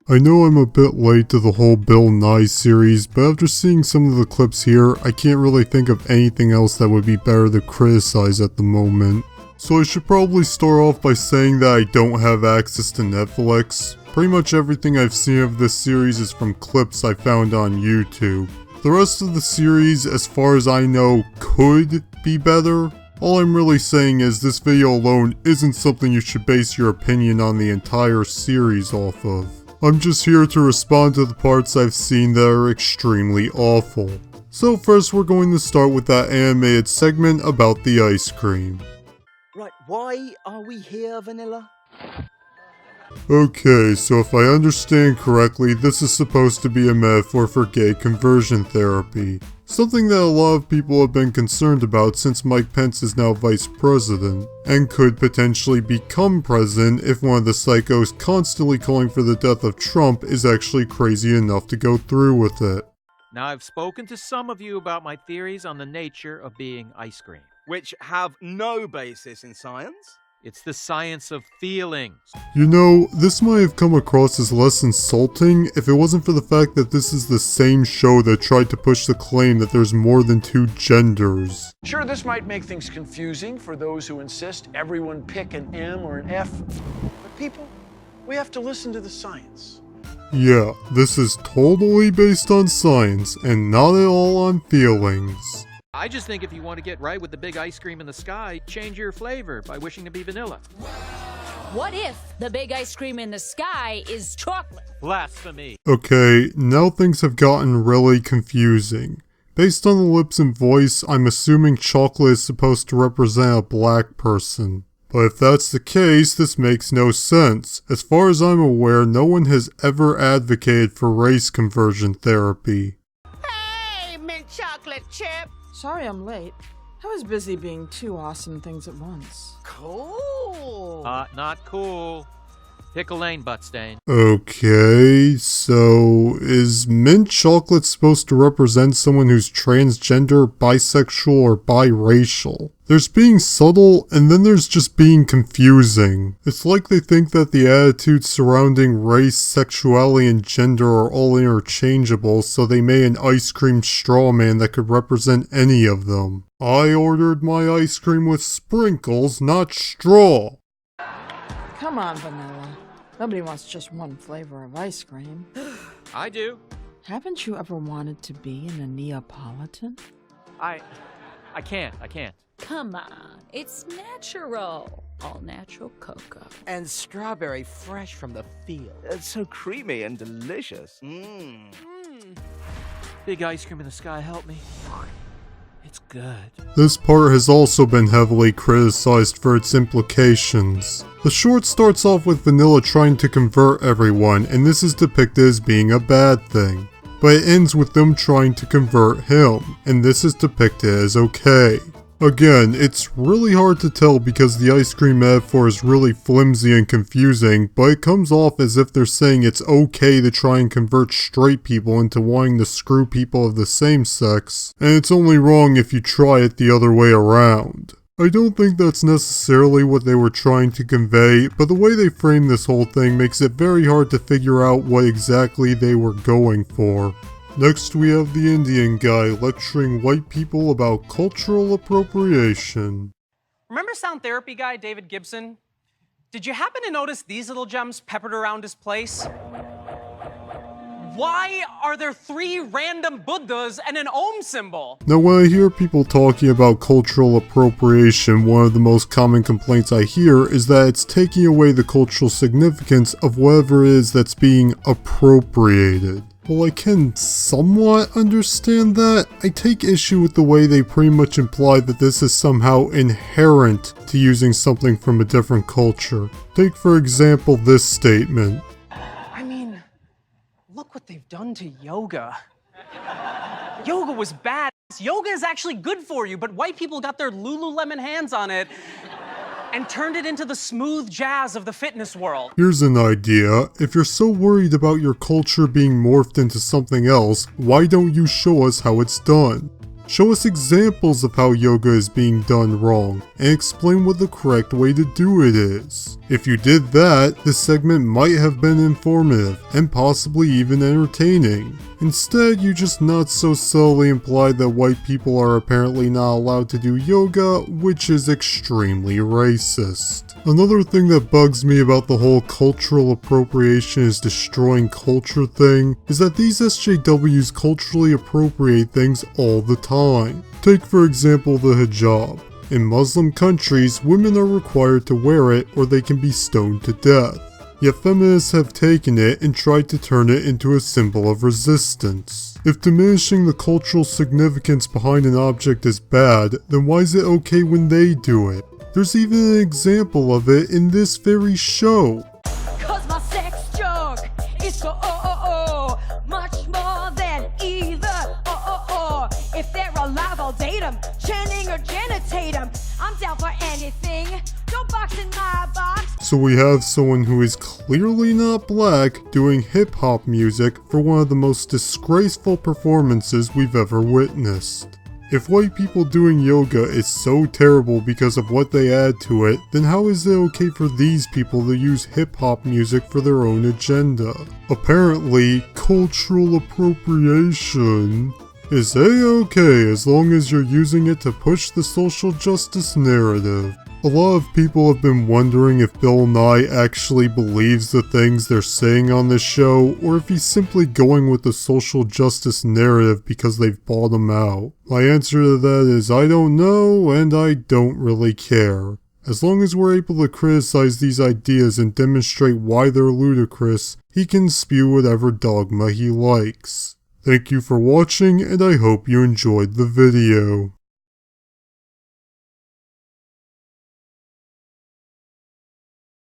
I know I'm a bit late to the whole Bill Nye series, but after seeing some of the clips here, I can't really think of anything else that would be better to criticize at the moment. So I should probably start off by saying that I don't have access to Netflix. Pretty much everything I've seen of this series is from clips I found on YouTube. The rest of the series, as far as I know, could be better. All I'm really saying is this video alone isn't something you should base your opinion on the entire series off of. I'm just here to respond to the parts I've seen that are extremely awful. So first we're going to start with that animated segment about the ice cream. Right, why are we here, Vanilla? Okay, so if I understand correctly, this is supposed to be a metaphor for gay conversion therapy. Something that a lot of people have been concerned about since Mike Pence is now vice president, and could potentially become president if one of the psychos constantly calling for the death of Trump is actually crazy enough to go through with it. Now, I've spoken to some of you about my theories on the nature of being ice cream. Which have no basis in science? It's the science of feelings. You know, this might have come across as less insulting if it wasn't for the fact that this is the same show that tried to push the claim that there's more than two genders. Sure, this might make things confusing for those who insist everyone pick an M or an F, but people, we have to listen to the science. Yeah, this is totally based on science and not at all on feelings. I just think if you want to get right with the big ice cream in the sky, change your flavor by wishing to be vanilla. What if the big ice cream in the sky is chocolate? Blasphemy. Okay, now things have gotten really confusing. Based on the lips and voice, I'm assuming chocolate is supposed to represent a black person. But if that's the case, this makes no sense. As far as I'm aware, no one has ever advocated for race conversion therapy. Hey, mint chocolate chip! Sorry I'm late. I was busy being two awesome things at once. Cool! Not cool. Pickle lane, butt stain. Okay, so is mint chocolate supposed to represent someone who's transgender, bisexual, or biracial? There's being subtle, and then there's just being confusing. It's like they think that the attitudes surrounding race, sexuality, and gender are all interchangeable, so they made an ice cream straw man that could represent any of them. I ordered my ice cream with sprinkles, not straw. Come on, Vanilla. Nobody wants just one flavor of ice cream. I do. Haven't you ever wanted to be in a Neapolitan? I can't. Come on, it's natural. All natural cocoa. And strawberry fresh from the field. It's so creamy and delicious. Big ice cream in the sky, help me. It's good. This part has also been heavily criticized for its implications. The short starts off with Vanilla trying to convert everyone, and this is depicted as being a bad thing. But it ends with them trying to convert him, and this is depicted as okay. Again, it's really hard to tell because the ice cream metaphor is really flimsy and confusing, but it comes off as if they're saying it's okay to try and convert straight people into wanting to screw people of the same sex, and it's only wrong if you try it the other way around. I don't think that's necessarily what they were trying to convey, but the way they frame this whole thing makes it very hard to figure out what exactly they were going for. Next we have the Indian guy lecturing white people about cultural appropriation. Remember sound therapy guy David Gibson? Did you happen to notice these little gems peppered around his place? Why are there 3 random Buddhas and an Om symbol? Now when I hear people talking about cultural appropriation, one of the most common complaints I hear is that it's taking away the cultural significance of whatever it is that's being appropriated. While I can somewhat understand that, I take issue with the way they pretty much imply that this is somehow inherent to using something from a different culture. Take for example this statement. I mean, look what they've done to yoga. Yoga was bad. Yoga is actually good for you, but white people got their Lululemon hands on it and turned it into the smooth jazz of the fitness world. Here's an idea. If you're so worried about your culture being morphed into something else, why don't you show us how it's done? Show us examples of how yoga is being done wrong, and explain what the correct way to do it is. If you did that, this segment might have been informative, and possibly even entertaining. Instead, you just not so subtly implied that white people are apparently not allowed to do yoga, which is extremely racist. Another thing that bugs me about the whole cultural appropriation is destroying culture thing is that these SJWs culturally appropriate things all the time. Take for example the hijab. In Muslim countries, women are required to wear it or they can be stoned to death. Yet feminists have taken it and tried to turn it into a symbol of resistance. If diminishing the cultural significance behind an object is bad, then why is it okay when they do it? There's even an example of it in this very show. Cause my sex joke is so much more than either if they're alive, I'll date them. Channing or Janitate them. I'm down for anything. Don't box in my box. So we have someone who is clearly not black doing hip-hop music for one of the most disgraceful performances we've ever witnessed. If white people doing yoga is so terrible because of what they add to it, then how is it okay for these people to use hip-hop music for their own agenda? Apparently, cultural appropriation is a-okay as long as you're using it to push the social justice narrative. A lot of people have been wondering if Bill Nye actually believes the things they're saying on this show, or if he's simply going with the social justice narrative because they've bought him out. My answer to that is I don't know, and I don't really care. As long as we're able to criticize these ideas and demonstrate why they're ludicrous, he can spew whatever dogma he likes. Thank you for watching, and I hope you enjoyed the video.